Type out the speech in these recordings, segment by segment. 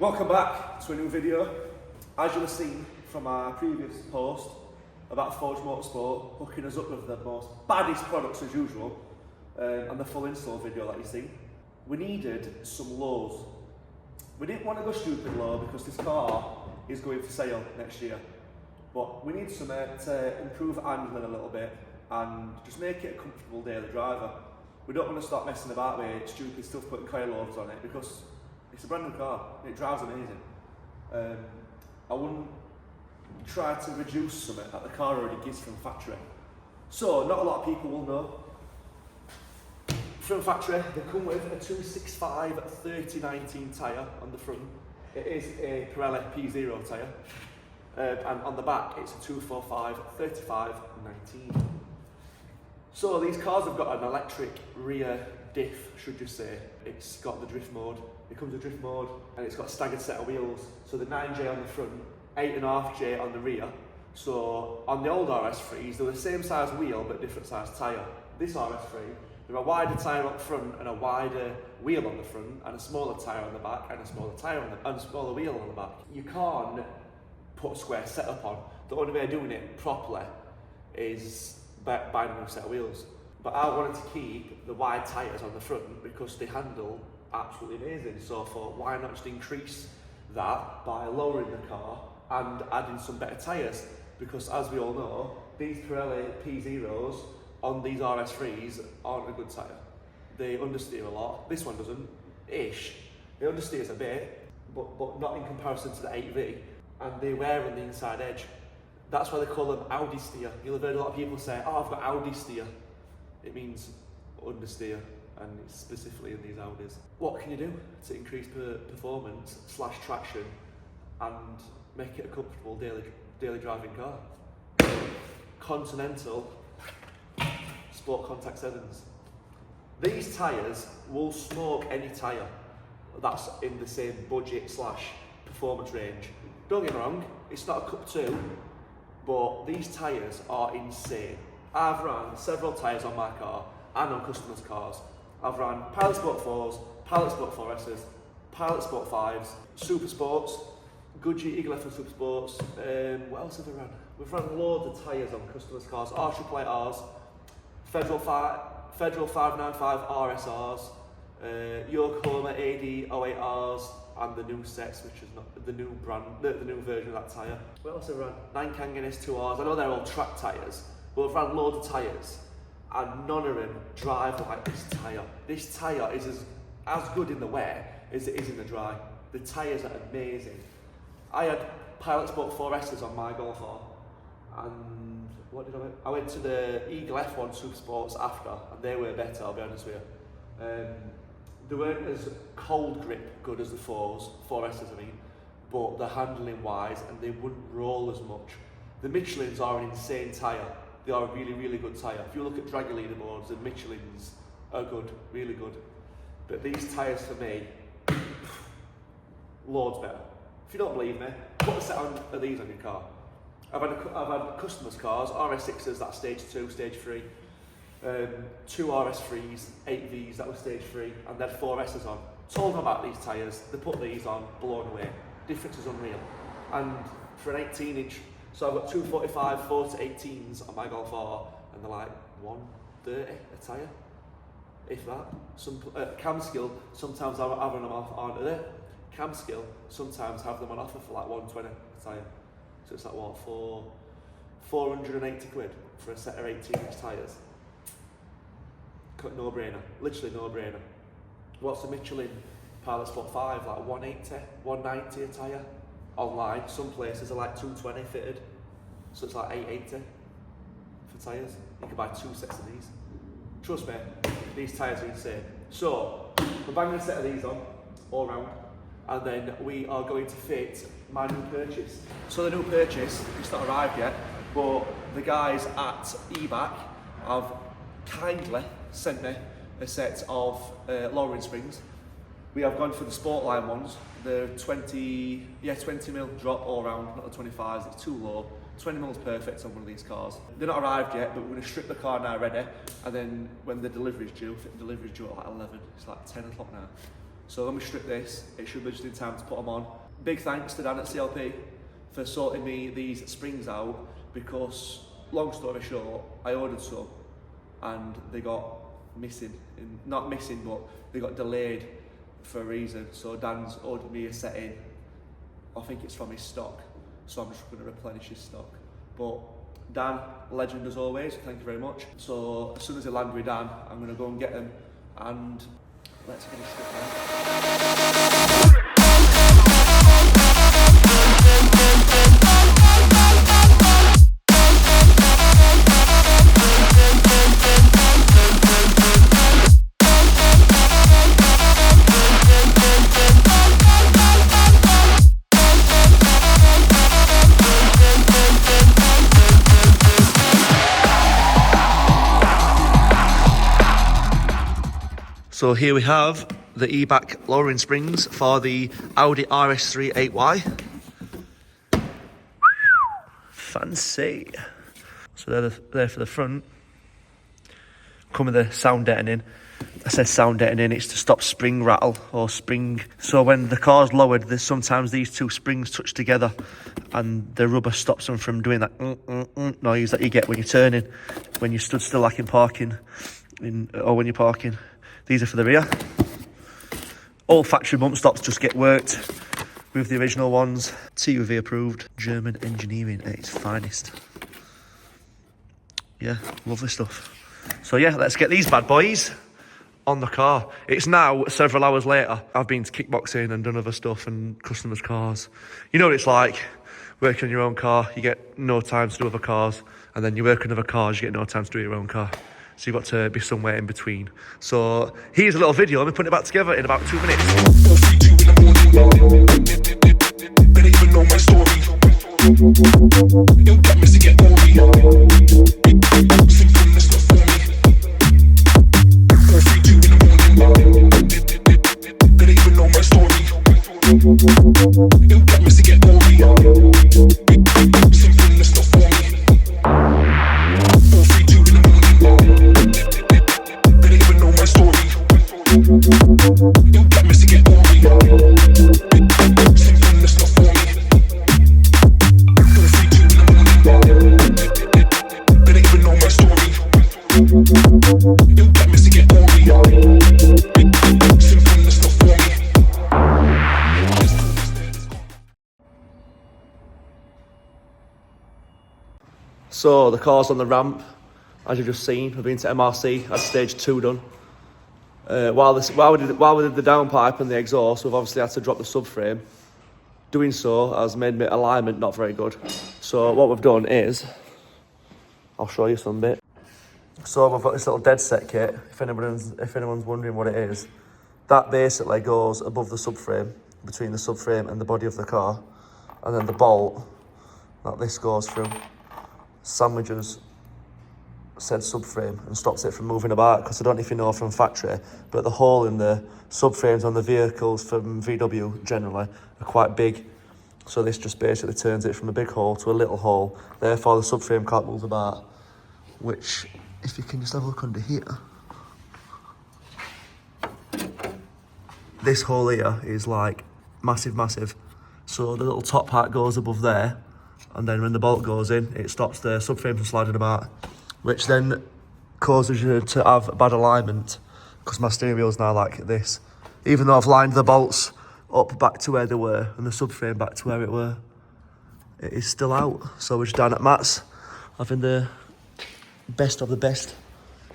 Welcome back to a new video. As you'll have seen from our previous post about Forge Motorsport hooking us up with the most baddest products as usual, and the full install video that you've seen, we needed some lows. We didn't want to go stupid low because this car is going for sale next year, but we need something to improve handling a little bit and just make it a comfortable daily driver. We don't want to start messing about with stupid stuff, putting coilovers on it, because it's a brand new car and it drives amazing. I wouldn't try to reduce something that the car already gives from factory. So, not a lot of people will know. From factory, they come with a 265 3019 tyre on the front. It is a Pirelli P0 tyre. And on the back, it's a 245 3519. So these cars have got an electric rear diff, should you say. It's got the drift mode. It comes with drift mode, and it's got a staggered set of wheels. So the 9J on the front, 8.5J on the rear. So on the old RS3s, they're the same size wheel but different size tyre. This RS3, there are a wider tyre up front and a wider wheel on the front, and a smaller tyre on the back, and a smaller tyre on the and a smaller wheel on the back. You can't put a square setup on. The only way of doing it properly is buying a new set of wheels. But I wanted to keep the wide tyres on the front because they handle absolutely amazing. So I thought, why not just increase that by lowering the car and adding some better tyres? Because as we all know, these Pirelli P0s on these RS3s aren't a good tyre. They understeer a lot. This one doesn't, ish. It understeers a bit, but not in comparison to the 8V. And they wear on the inside edge. That's why they call them Audi steer. You'll have heard a lot of people say, oh, I've got Audi steer. It means understeer, and it's specifically in these Audis. What can you do to increase performance / traction and make it a comfortable daily driving car? Continental Sport Contact 7s. These tyres will smoke any tyre that's in the same budget / performance range. Don't get me wrong, it's not a cup two, but these tyres are insane. I've run several tyres on my car and on customers' cars. I've run Pilot Sport 4s, Pilot Sport 4Ss, Pilot Sport 5s, Super Sports, Goodyear Eagle F Super Sports. What else have we run? We've run loads of tyres on customers' cars, R888Rs, Federal 595 RSRs, Yokohama AD 08Rs, and the new sets, which is not the new brand, the new version of that tyre. What else have we run? Nankangan S2Rs. I know they're all track tyres, but we've run loads of tyres, and none of them drive like this tyre. This tyre is as good in the wet as it is in the dry. The tyres are amazing. I had Pilot Sport 4Ss on my Golf R, and what did I went? I went to the Eagle F1 Super Sports after, and they were better, I'll be honest with you. They weren't as cold grip good as the 4Ss I mean, but they're handling wise and they wouldn't roll as much. The Michelins are an insane tyre. They are a really, really good tyre. If you look at dragger leaderboards, the Michelins are good, really good. But these tyres for me, loads better. If you don't believe me, put a set of these on your car. I've had customers' cars, RS6s, that's stage 2, stage 3. 2 RS3s, 8Vs, that was stage 3, and then 4Ss on. Told them about these tyres, they put these on, blown away. Difference is unreal. And for an 18-inch, so I've got 245 40-18s on my Golf R, and they're like 130 a tyre, if that. Some Camskill, sometimes I run them off, aren't they? Camskill, sometimes have them on offer for like 120 a tyre. So it's like what, 480 quid for a set of 18-inch tyres. No brainer, literally no brainer. What's the Michelin Pilot Sport 5? Like 180, 190 a tyre. Online, some places are like 220 fitted, so it's like 880 for tyres. You can buy 2 sets of these. Trust me, these tyres are insane. So, we're banging a set of these on, all round, and then we are going to fit my new purchase. So the new purchase, it's not arrived yet, but the guys at Eibach have kindly sent me a set of lowering springs. We have gone for the Sportline ones, the 20mm drop all round, not the 25s, it's too low. 20mm is perfect on one of these cars. They're not arrived yet, but we're going to strip the car now ready, and then when the delivery's due, I think the delivery's due at like 11, it's like 10 o'clock now. So when we strip this, it should be just in time to put them on. Big thanks to Dan at CLP for sorting me these springs out, because long story short, I ordered some and they got missing. Not missing, but they got delayed for a reason. So Dan's ordered me a set in. I think it's from his stock, so I'm just going to replenish his stock. But Dan, legend as always, thank you very much. So as soon as I land with Dan, I'm going to go and get them, and let's get it stripped now. So here we have the Eibach lowering springs for the Audi RS3 8Y. Fancy. So they're there for the front. Come with the sound deadening. I said sound deadening, it's to stop spring rattle or spring. So when the car's lowered, there's sometimes these two springs touch together and the rubber stops them from doing that noise that you get when you're turning, when you stood still like in parking, or when you're parking. These are for the rear. All factory bump stops just get worked with the original ones. TUV approved. German engineering at its finest. Yeah, lovely stuff. So yeah, let's get these bad boys on the car. It's now several hours later. I've been to kickboxing and done other stuff and customers' cars. You know what it's like, working on your own car, you get no time to do other cars, and then you work on other cars, you get no time to do your own car. So you've got to be somewhere in between. So here's a little video. Let me put it back together in about 2 minutes. Better even know my story. It'll get messy, get gory. Simple, that's not for me. 4:32 in the morning. Better even know my story. It'll get messy, get gory. Simple, that's not for me. 4:32 in the morning. Better even know my story. It'll get messy, get gory. Simple, that's not for me. 4:32 in the morning. Better even know my story. It'll get messy, get gory. Simple, that's not for me. So the car's on the ramp, as you've just seen. We've been to MRC, had stage 2 done. While we did the downpipe and the exhaust, we've obviously had to drop the subframe. Doing so has made my alignment not very good. So what we've done is, I'll show you some bit. So we've got this little dead set kit, if anyone's wondering what it is. That basically goes above the subframe, between the subframe and the body of the car. And then the bolt that this goes through sandwiches said subframe and stops it from moving about, because I don't know if you know from factory, but the hole in the subframes on the vehicles from VW generally are quite big. So this just basically turns it from a big hole to a little hole. Therefore the subframe can't move about, which, if you can just have a look under here, this hole here is like massive. So the little top part goes above there, and then when the bolt goes in, it stops the subframe from sliding about, which then causes you to have bad alignment, because my steering wheel's now like this. Even though I've lined the bolts up back to where they were and the subframe back to where it were, it is still out. So we're just down at Matt's, having the best of the best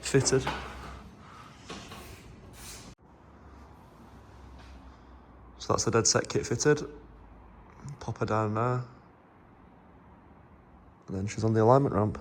fitted. So that's the dead set kit fitted. Pop her down there. And then she's on the alignment ramp.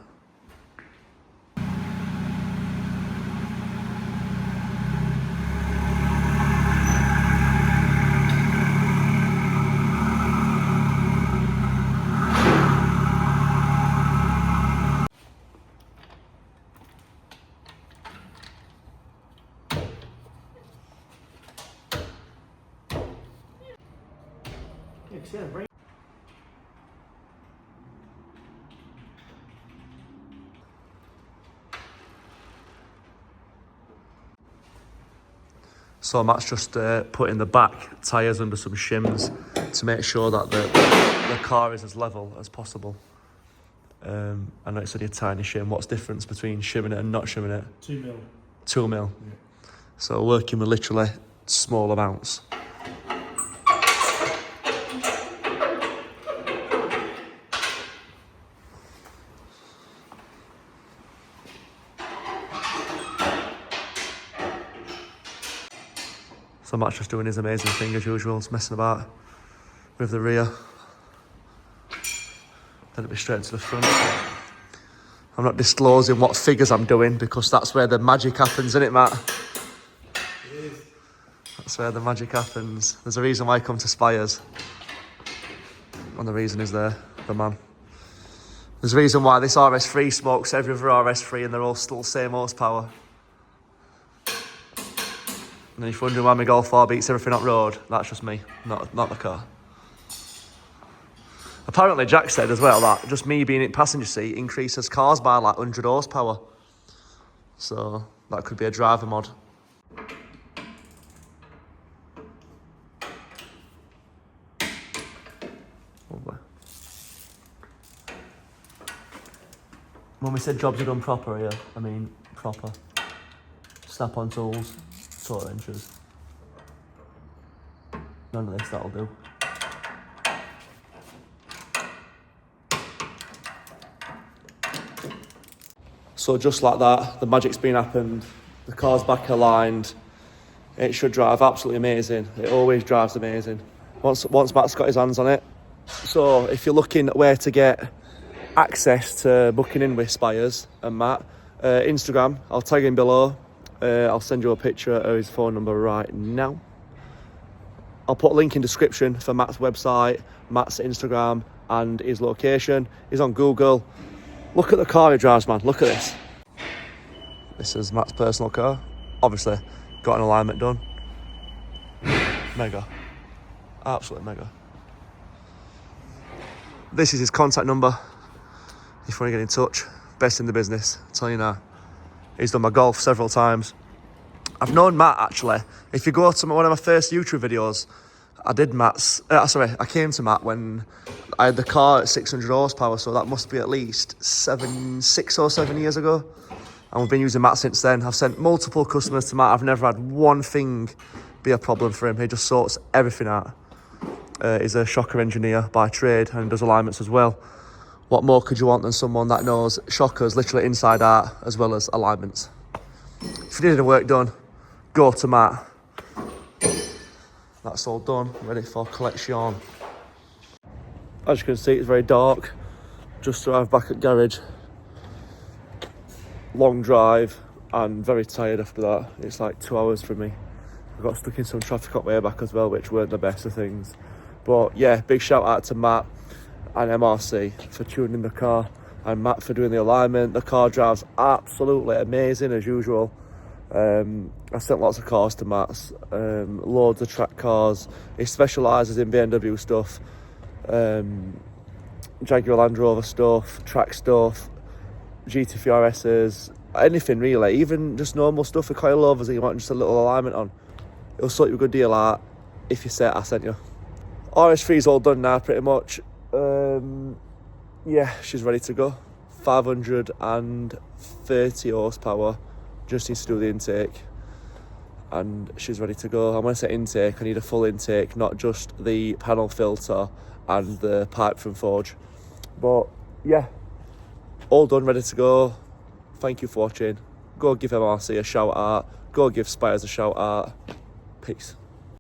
So Matt's just putting the back tyres under some shims to make sure that the car is as level as possible. I know it's only a tiny shim. What's the difference between shimming it and not shimming it? 2 mil. 2 mil. Yeah. So working with literally small amounts. So Matt's just doing his amazing thing as usual, just messing about with the rear. Then it'll be straight to the front. I'm not disclosing what figures I'm doing because that's where the magic happens, isn't it, Matt? It is. That's where the magic happens. There's a reason why I come to Spires. And the reason is there, the man. There's a reason why this RS3 smokes every other RS3 and they're all still same horsepower. And then if you're wondering why my Golf 4 beats everything on road, that's just me, not the car. Apparently Jack said as well that just me being in passenger seat increases cars by like 100 horsepower. So that could be a driver mod. Lovely. When we said jobs are done proper here, I mean proper. Snap-on tools, total wrenches. None of this, that'll do. So just like that, the magic's been happened, the car's back aligned, it should drive absolutely amazing. It always drives amazing. Once Matt's got his hands on it. So if you're looking at where to get access to booking in with Spires and Matt, Instagram, I'll tag him below. I'll send you a picture of his phone number right now. I'll put a link in description for Matt's website, Matt's Instagram and his location. He's on Google. Look at the car he drives, man. Look at this. This is Matt's personal car. Obviously, got an alignment done. Mega. Absolutely mega. This is his contact number. If you want to get in touch, best in the business. I'll tell you now. He's done my golf several times. I've known Matt, actually. If you go to one of my first YouTube videos, I came to Matt when I had the car at 600 horsepower, so that must be at least 6 or 7 years ago. And we've been using Matt since then. I've sent multiple customers to Matt. I've never had one thing be a problem for him. He just sorts everything out. He's a shocker engineer by trade and does alignments as well. What more could you want than someone that knows shockers literally inside out as well as alignments? If you need any work done, go to Matt. That's all done, ready for collection. As you can see, it's very dark. Just arrived back at garage. Long drive and very tired after that. It's like 2 hours for me. I got stuck in some traffic up way back as well, which weren't the best of things. But yeah, big shout out to Matt and MRC for tuning the car and Matt for doing the alignment. The car drives absolutely amazing as usual. I sent lots of cars to Matt's, loads of track cars. He specialises in BMW stuff, Jaguar Land Rover stuff, track stuff, GT3 RSs, anything really, even just normal stuff with coilovers that you want just a little alignment on. It'll sort you a good deal out if you say I sent you. RS3's all done now pretty much. Yeah, she's ready to go. 530 horsepower. Just needs to do the intake and she's ready to go. And when I say intake, I need a full intake, not just the panel filter and the pipe from Forge. But yeah, all done, ready to go. Thank you for watching. Go give MRC a shout out. Go give Spires a shout out. Peace.